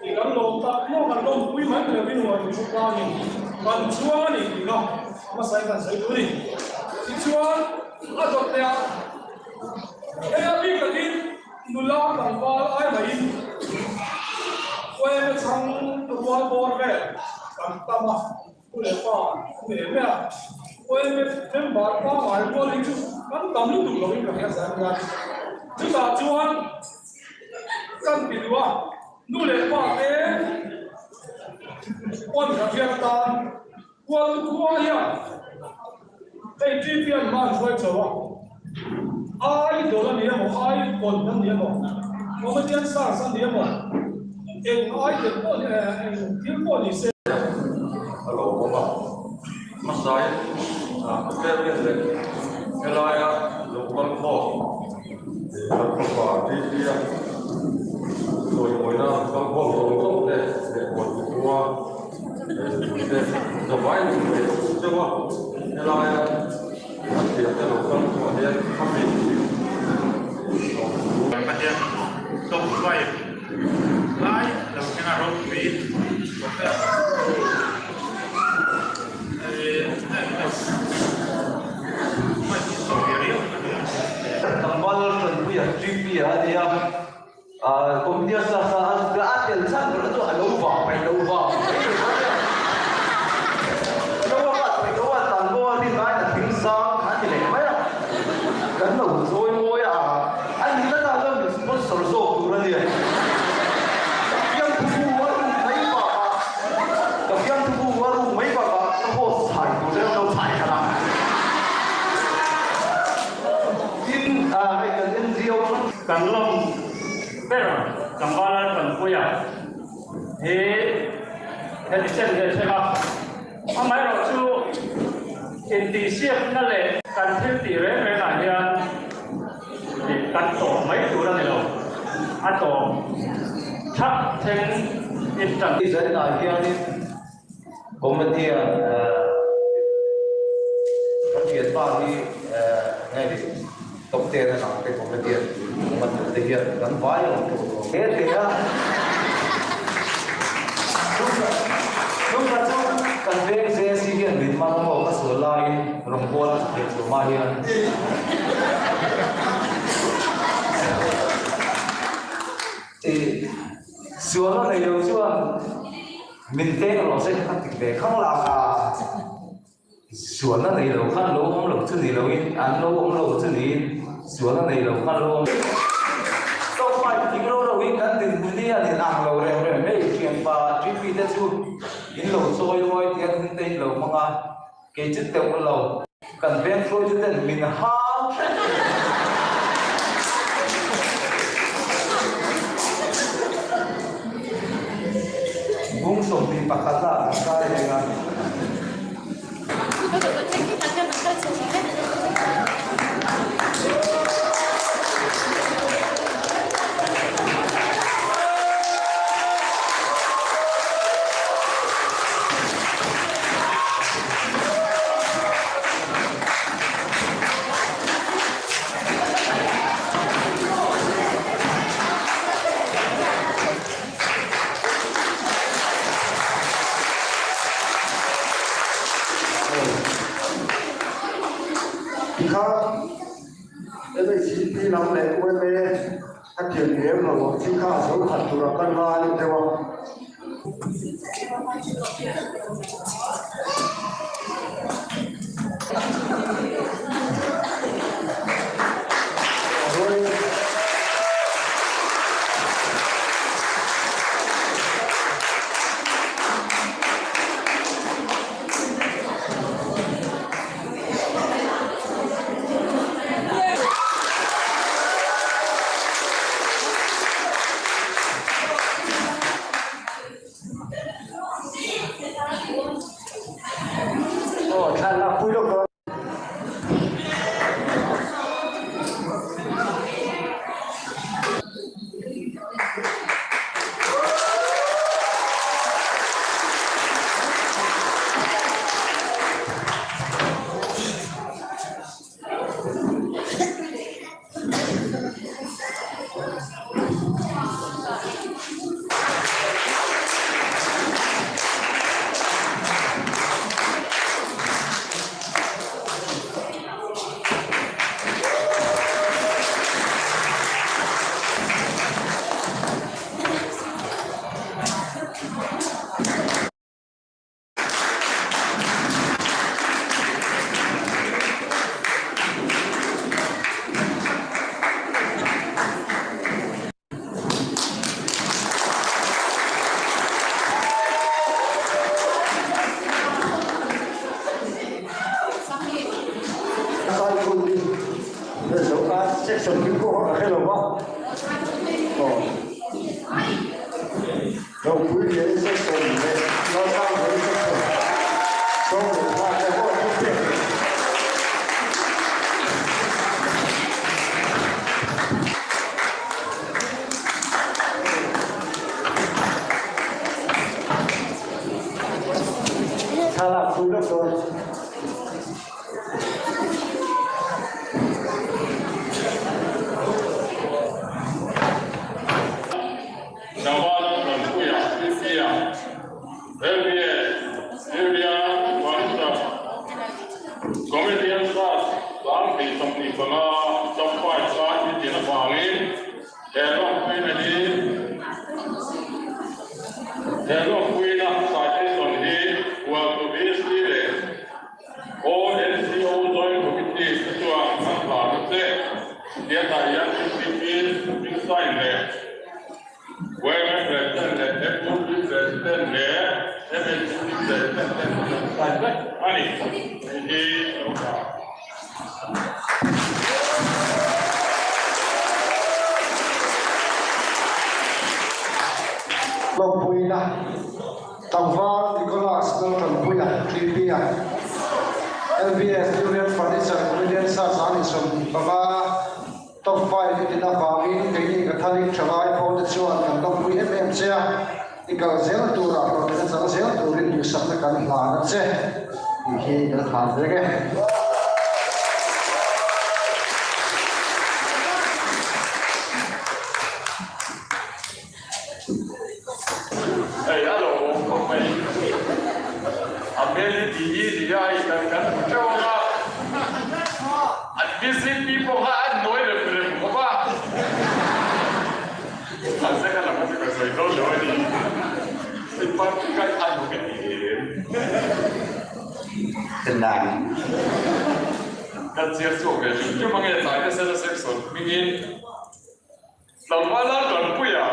อีกลงตะโน่กันลงคุยมันเลยพี่หนุ่มชุกลานี่มันชัวร์นี่เนาะมาใส่กันใส่ดูนี่ชัวร์อาจจะเนี่ยเอ้ยพี่กระดิ่งดูแลต่างฟ้าไอ้ไหมเว้ยมันช่างตัวบอลเว้ยต่างตามาผู้เล่นป้าผู้เล่นเนี่ยเว้ยเป็นบอลป้าหมายบอลลิงมันตำลึงดูเราไม่เหมือนกันสักอย่างจุดตาชัวร์กันปิดว่านู่นเลยป้าเอ๊ะวันกับเพียงตาวันทั่วเนี่ยไอ้ที่เพียงมันช่วยเจ้าไอ้ตัวนั้นเนี่ยมั้งไอ้คนนั้นเนี่ยมั้ง我们今天上เนี่ยมั้งเอ็งไอ้เด็กคนเนี่ยเอ็งที่คนนี่เสียฮัลโหลผมว่ามาใส่เรื่องเลยเวลาอ่ะลูกคนพ่อแล้วก็ที่โดยมวยนะบางคนต้องเนี่ยคนตัวสบายเลยใช่ไหมเวลาเดี๋ยวจะหลบคนตัวเนี่ยทำเองประเดี๋ยวต้องไว้ไล่เราแค่รถวีดไม่ติดต่อเรื่องตอนวันเราเป็นผู้ใหญ่ทริปปี้อะไรอย่างkemudian saat keadaan sana itu ada ubah, ada ubah. Lewat tanpa di mana tinggal, hati lek mana? Kan lalu soal moya, ane kita dalam semua serosok turun dia. Yang tubuh warung mai bapa, tapi yang tubuh warung mai bapa, semua sai tu diaเราsai kan. In kan NGO kan lom Pero, gambaran penpuya, di sini saya amai rosu intensif nale kan henti renanya di kantor mai turun itu, atau tak ten instan. Saya nak ni komedi kegiatan pagi ni top 10 na ke komediมันจะเห็นกันไว้เฮ้ยเดี๋ยวลูกกระจกกันเวกเสียสิ่งที่บินมาต้องบอกว่าสุดลายรองบอลเด็กสุดมาเฮียนส่วนอะไรอยู่ส่วนมินเต้เราใช้ขัดติดเด็กข้างหลังส่วนอะไรเราขั้นโลกของเราที่นี่เราอินอันโลกของเราที่นี่ส่วนอะไรเราขั้นโลกต้องไปที่เราวิ่งกันถึงพื้นที่อันนี้อ่างเราเร็วๆไม่เกี่ยงป่าทริปนี้จะสู้อินเราซอยไว้ที่อันนี้เต็มเรามั่งอ่ะเกจิตเต็มเรากันเป็นโปรเจกต์มินฮาบุ้งส่งที่ปากกาตาใช่ไหมครับที่น้ำแหลกไว้เป็นถ้าเขียนเองเราที่ข้าสมขัดตุรกันมาเนี่ยว่า งปุ๋ยเลี้ยงเส้นตรงเลยเราสร้างปุ๋ยเส้นตรงต้องเห็นว่าจะว่าทุกเรื่องถ้าเราคุยเรื่องตัวลงปุยนะตั้งฟ้านิโคลัสตั้งตั้งปุยนะคลีปีอ่ะ LBS Union Furniture Comedian สร้างนิสมปะว่าต้องไฟที่น่าฟังอินที่นี่ก็ท่านี้ชาวไอ้พอจะชวนกันต้องปุย MMC อ่ะนี่ก็เซลล์ตัวเราเป็นสังเซลล์ตัวนี้อยู่สักกันหลานเจ้ที่จะทานได้แก่เป็นนางDat is heel zo. Je mag je tijd is dat seks op. Begin. Dan voilà dan puya.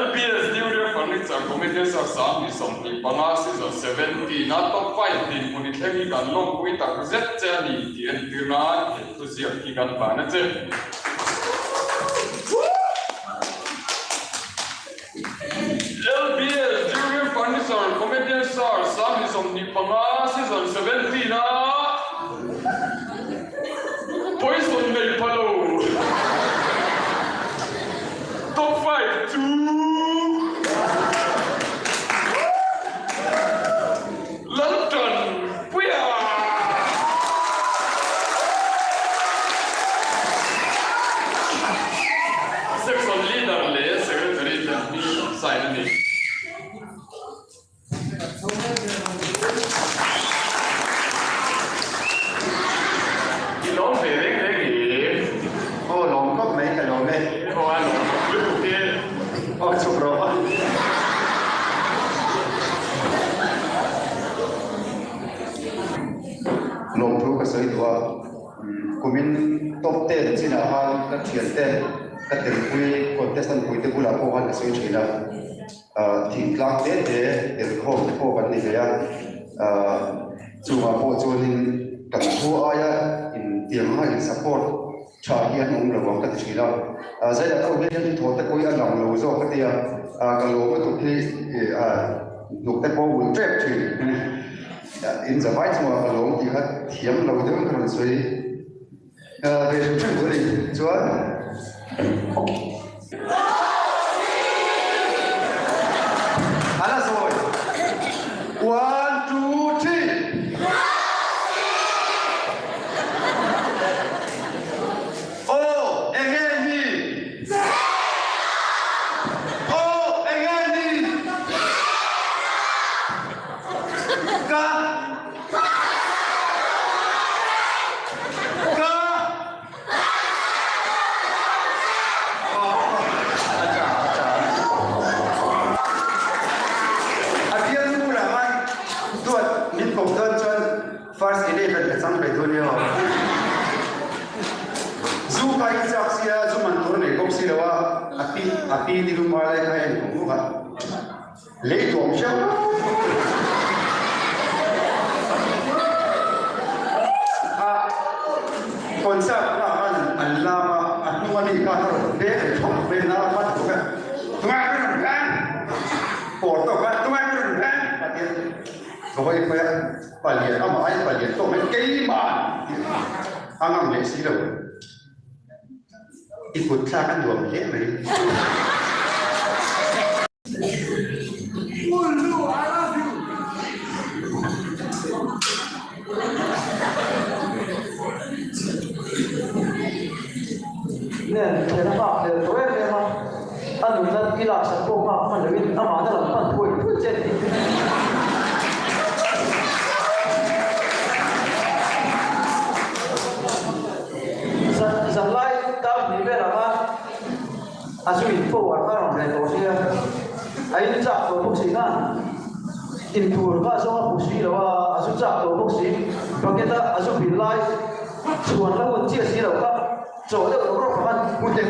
LBS New Furniture Comedian Sarsan is something Panasis of 70 not of 5 din punit lagi kan long pui tak zet jani di entirna tu siap ikan panas je. LBS New Furniture Comedian Sarsan is something Panasis of 70 na. Poison may palo. Top 5 2 London Puya Section leader le secretary ni sign ni Ilong bereng lagi oh long kok mai ka long ne oh long lu ke oh sobro long thu ka sai dua kumin top 10 sina han ka thian te ka ter pui contestant pui te bula ko han ka sai china thi klak te te ter khom ko kan ni ya chuma po chunin ka thu aya in tiam ha in support cha hian ong lo ka ti la zai da ko hian thi tho ta koi a lang lo zo ka tia ka lo ka tu thi luk ta ko un trap thi in the right more along thì hết hiếm lâu đứng còn suy về chuyện của mình chúa Hãy rồi 1 2 3 oh anh em đi oh anh em đi ca First 11 ke sang betul ni oh. Zu kai jak sia zu man tur ne kop si lawa api di rumah lai kai ko ka. Le dom sha. Konsep na an Allah ma anu ni ka ro de thok be na mat Tuma kan. Foto kan tuma kan. Kawai pa palian ama ai palian to men kei ma. Angam le si lo. Ikut kan dua le mai. Mulu I love you.เนี่ยเดี๋ยวนะครับเดี๋ยวตัวเองมาอันนู้นนั่นกีฬาสังคมมามันจะมีอามาตลอดมันป่วยทุกเจ็ดสังไล่ตามนี้เป็นอะไรอาชีพผู้ว่าการของในตัวเชียไอ้จับตัวพวกสิ่งนั้นอินทูร์ก็ส่งพวกสิ่งแล้วว่าอาชีพจับตัวพวกสิ่งเพราะแค่ถ้าอาชีพบินไล่ส่วนแล้วคนเชี่ยสิ่งแล้วก็走这个路上看，滚得。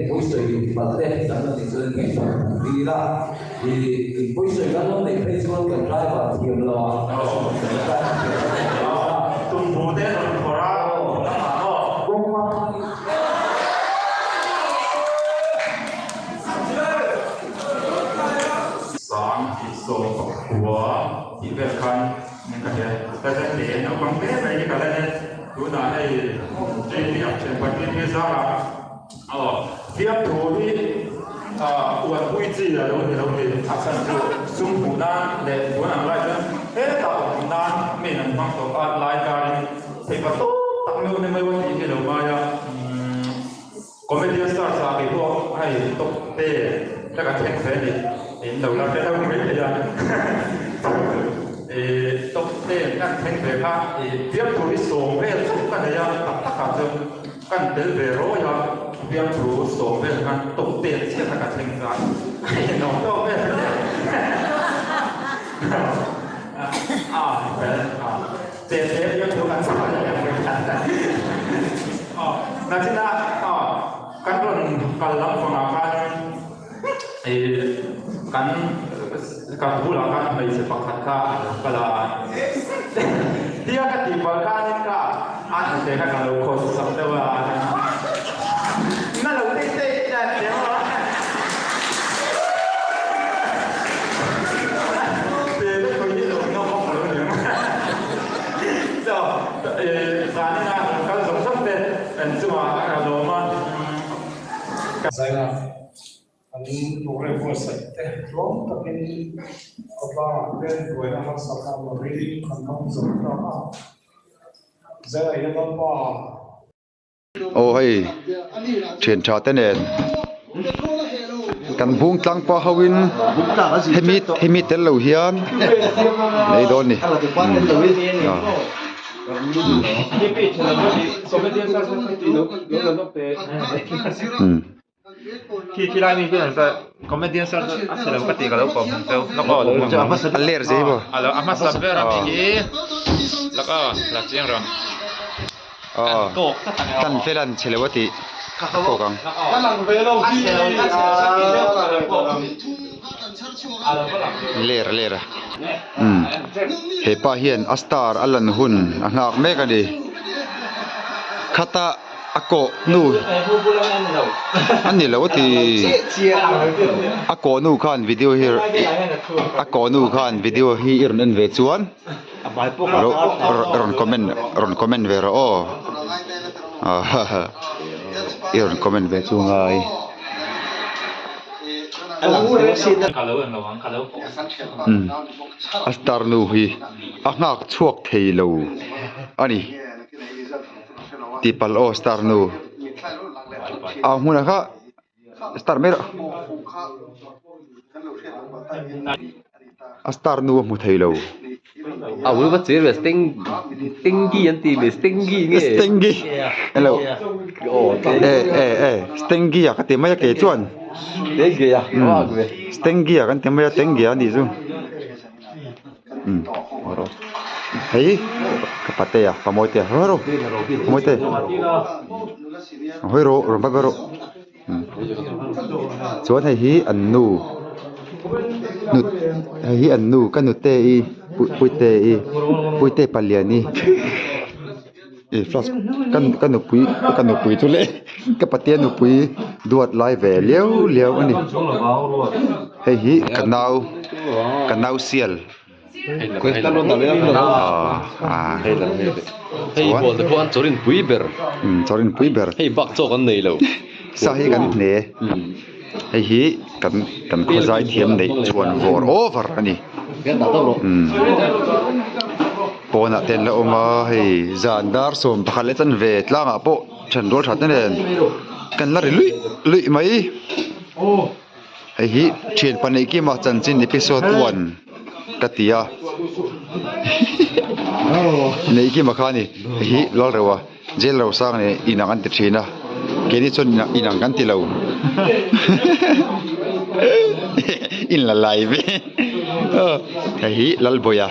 Poi i balletti stanno dicendo di là e poi i gallo dei Facebook che drive ti lo Tu modelo ancora Sang iso kuwa ibekan ngakaya tada le no bangbe mai kala ne tu na ai jadi action party ni zara dia tu ni uan hui ji la lo ni lo ni asan tu sum pu na le tu na lai kan ta pu na me nan bang to at lai ka ni se pa to tak me ne mai wa ni lo ma ya comedy star sa ke to ai to te ta ka thek fe ni in đầu là cái đâu mới thấy ra tóc tên các thành về khác tiếp tục đi xuống về chút cái này tập tất cả cho căn đến về rồi tiếp tục xuống về căn tóc tên chia tất cả thành ra nó đâu về tiền thế tiếp tục ăn sao là cái là chính là căn còn lắm phòng nào kan pula kan mai se pakhat ka kala dia ka ti bal ka ni ka an te ka lo ko sa te wa na lo te te na te wa te ko ni lo no ko lo ni so sa ni na ka so sa te en chuma ka lo ma Zaina Ani program for site long takin apa ben goena har sakam reading content zona zara yana pa ô hay truyền trò tên nền căn buông trăng pa hawin hemit tel lo hian nei don ni khi lai mi cái này comedian sao sẽ làm cái gì kalau kom nó có được aller gì bo alo amas sabar amigiแล้วก็หลักเสียงรำโกก kan felan chelewati ko kang ler he pa hian astar alan hun angak me ka ni khata ako nu ani lo ti ako nu khan video here ako nu khan video hi irnen ve chuan ron comment ve ro Iron comment ve chu ngai kalau lawan kalau astar nu hi ngak chuak thei lo ani tipal o star nu huna kha star mer astar nu mu thei lo Awu ba che be stingy anti be stingy nge stingy hello stingy ya ka te mai ke chuan de ge ya wa ge stingy ya kan te mai stingy ani chu oro hei ka pate ya pamoi te ro pamoi te hoi ro ba ro chuan hi an nu nut hi an nu kan nu te I puite paliani flash kan nu pui tu le ka patia nu pui duat lai ve leo ani hi kanau sial Cuesta lo da ver hey bol de kon chorin puiber hey bak cho kan nei lo sa hi kan ne hi kan khazai thiam nei chuan vor over ani kan da to pona ten la oma hei zandar som pakhale chan ve tlanga po chan rol that nen kan la lui mai hi chen panei ki ma chan chin episode 1 katia nei ki ma khani hi lol rewa jel ro sang ne inang an ti thina keni chon inang kan ti lo in la live hi lal boya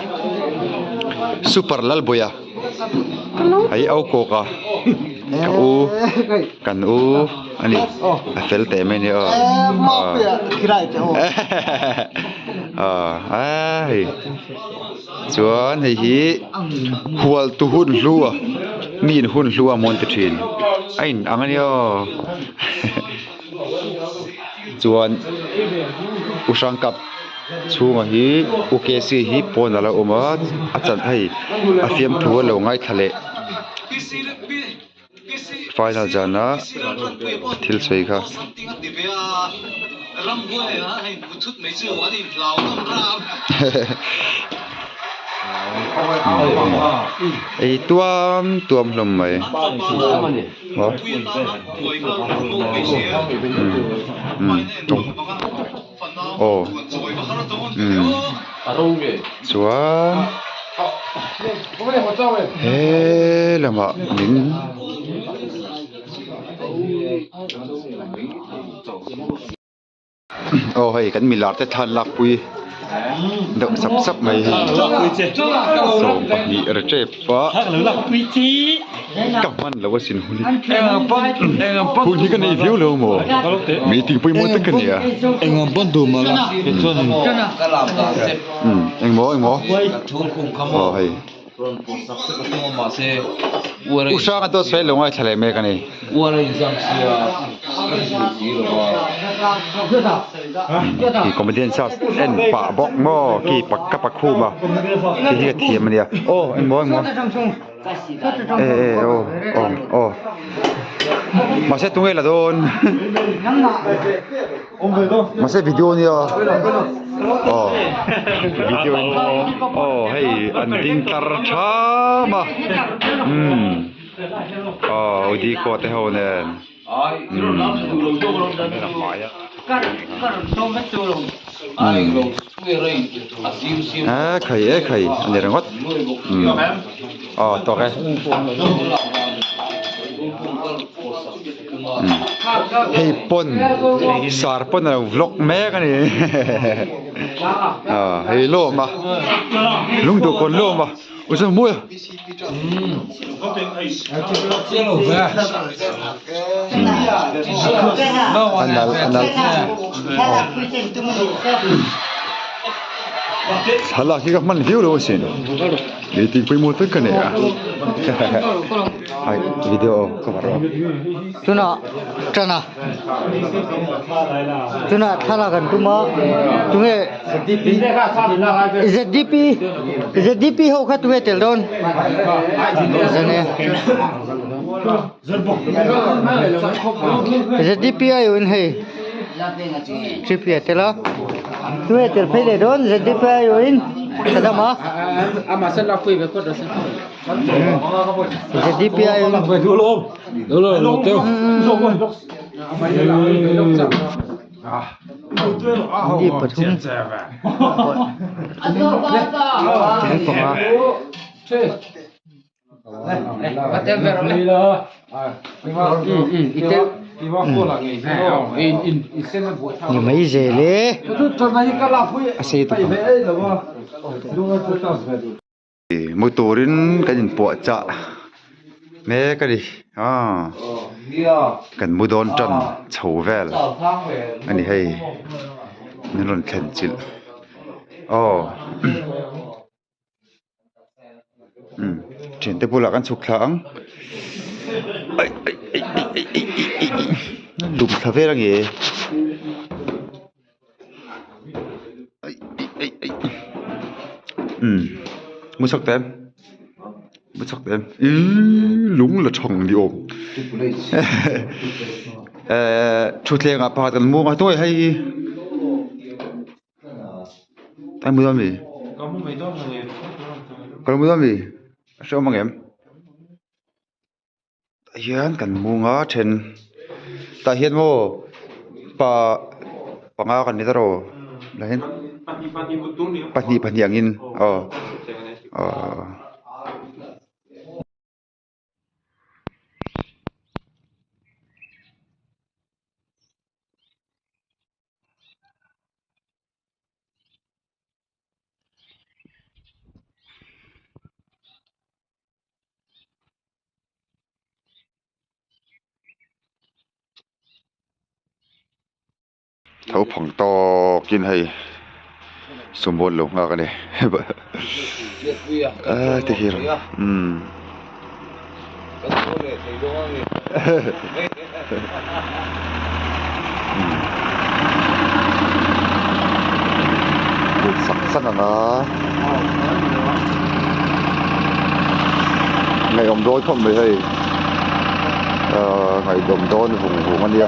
super lal boya ai au ko ka kan u ani afel te me ni kirai te ho ai chuan hi hual tu hun lua min hun lua mon te thin ain angani chuan usang kap chunga hi UKC hi pon ala oma achan hai afiam thu lo ngai thale final jana thil sei kha ei tuam hlom mai chuan lama min hei kan milar te than lak pui do sap mai so ni rche pa kaman lo sin huli huli kan ei view lo mo meeting pui mo te kan ya engam bon do mala chon eng mo hei usha ka to se lo ngai thale me kan ei ki comedian sa en pa bok mo ki pakka pakhu ma ki hi thiam ania en mo ma se tunge la don ma se video ni video hey anding tar chama udi ko te ho nen khai anh đang ngót to cái hey pon sar pon là vlog mẹ cái này hey lo mà lung tu con lo mà ôi sao mua andal hala ki gak man view lo sin meeting pui motor kan ya ai video cover tuna thala kan tuma tunge is it dp ho kha tunge tel don jane ZDP ayo in hey ZDP tela tu ter phele don ZDP ayo in kada ma ama sen la pui be ko do sen ZDP ayo lo teu ama ye la be lo cha di pathum Jadi poma whatever ni mai zele ase to motorin kan po cha me ka di kan mudon tan chouvel ani hei ni ron khen chil chen te pula kan chuk thlang ai dum thavera nge musak tem lung la chong di om chu tlenga pa kan mu nga toy hai ai mu mi kan mu mi so mangem hian kan mu nga then ta hian mo pa nga kan ni taro la hen pani angin thau phang to kin hai sumon lo nga ka ne te hiro sắc là nó ngày ông đôi không mấy hay ngày đồng đôi vùng anh đi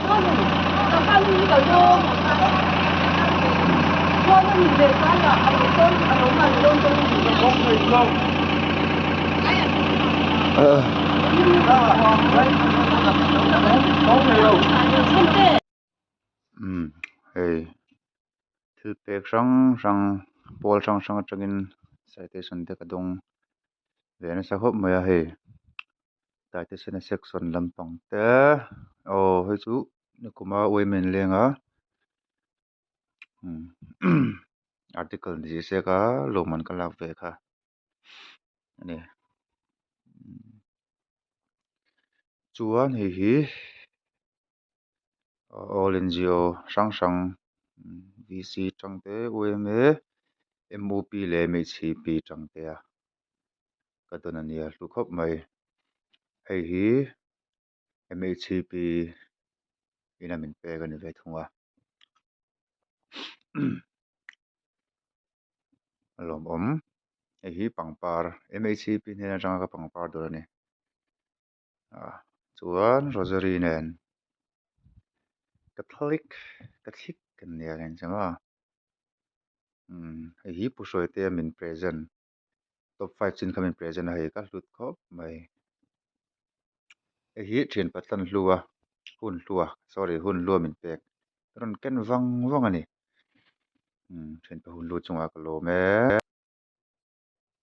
hey thư pek rang pol rang changin citation te kadong ve na sa hop maya he citation section lampang te he chu nikuma women lenga article ni se ka loman ka lak ve kha ani chuan hi all NGO sang VC changte OMA MOP le MHP changte a kadon ania lu khop mai hi MHP ina min pe ga ni ve thunga alom hi pangpar MHP ne na janga ka pangpar do ni chuan rosary nen Catholic kan nia len changa hi pusoi te min present top 5 chin khamin present hai ka hlut khop mai hi thin patlan hlua hun lua min pek ron ken wang ani thin pa hun lu chunga ka lo me